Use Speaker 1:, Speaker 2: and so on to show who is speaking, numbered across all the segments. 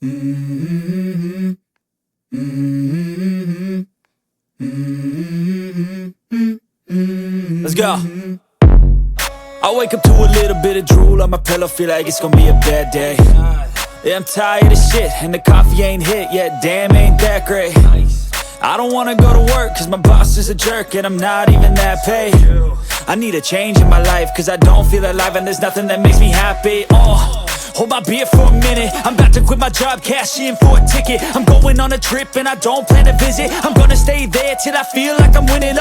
Speaker 1: Let's go. I wake up to a little bit of drool on my pillow, feel like it's gonna be a bad day. Yeah, I'm tired of shit, and the coffee ain't hit yet, damn, ain't that great. I don't wanna go to work, cause my boss is a jerk, and I'm not even that paid. I need a change in my life, cause I don't feel alive, and there's nothing that makes me happy. Hold my beer for a minute, I'm about to quit my job, cash in for a ticket. I'm going on a trip and I don't plan to visit. I'm gonna stay there till I feel like I'm winning,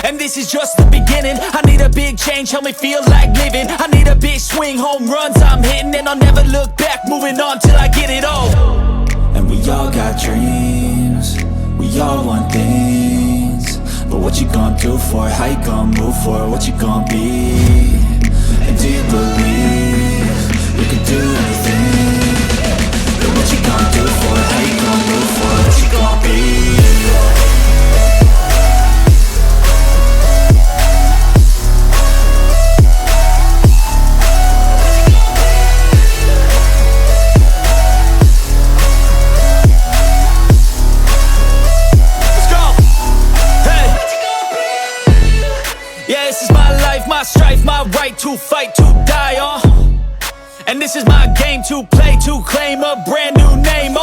Speaker 1: and this is just the beginning. I need a big change, help me feel like living. I need a big swing, home runs I'm hitting, and I'll never look back, moving on till I get it all. And we all got dreams, we all want things, but what you gonna do for it? How you gonna move for it? What you gonna be? And do you believe you can do anything? But what you gonna do for it? How you gonna move for it? What you gonna be? My strife, my right to fight, to die on. And this is my game to play, to claim a brand new name,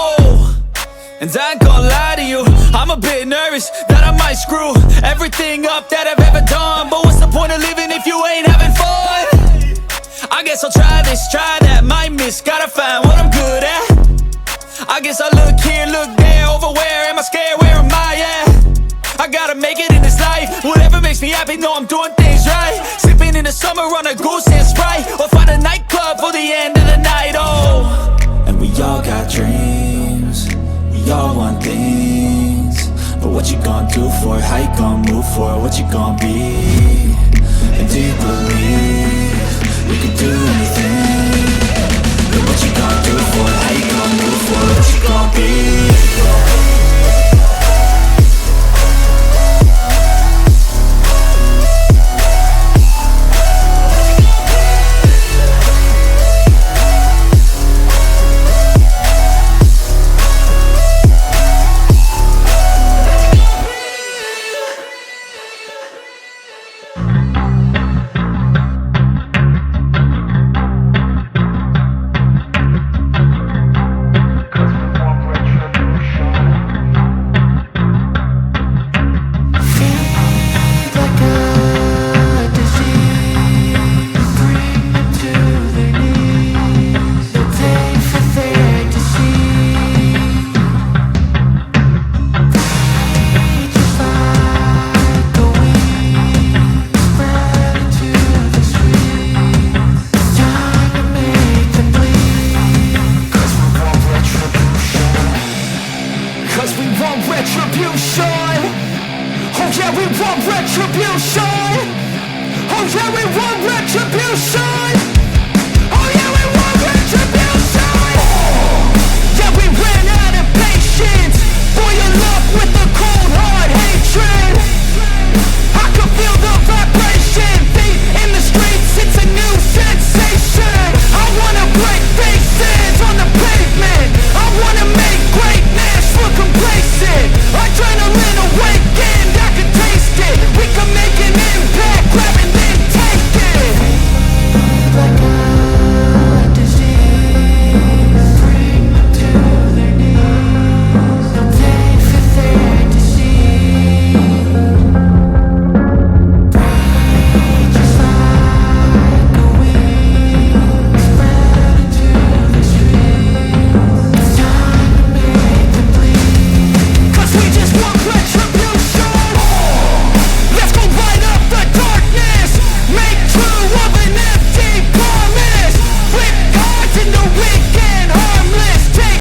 Speaker 1: And I ain't gonna lie to you, I'm a bit nervous that I might screw everything up that I've ever done. But what's the point of living if you ain't having fun? I guess I'll try this, try that, might miss, gotta find what I'm good at. I guess I look here, look there, over where am I scared, where am I at? I gotta make it in this life, whatever makes me happy, know I'm doing things right. Sipping in the summer on a goose and Sprite, or find a nightclub for the end of the night, And we all got dreams, we all want things, but what you gonna do for it? How you gonna move for it? What you gonna be? And do you believe you can do anything? But what you gonna do for it? How you gonna move for it? What you gonna be?
Speaker 2: Retribution. Oh yeah, we want retribution.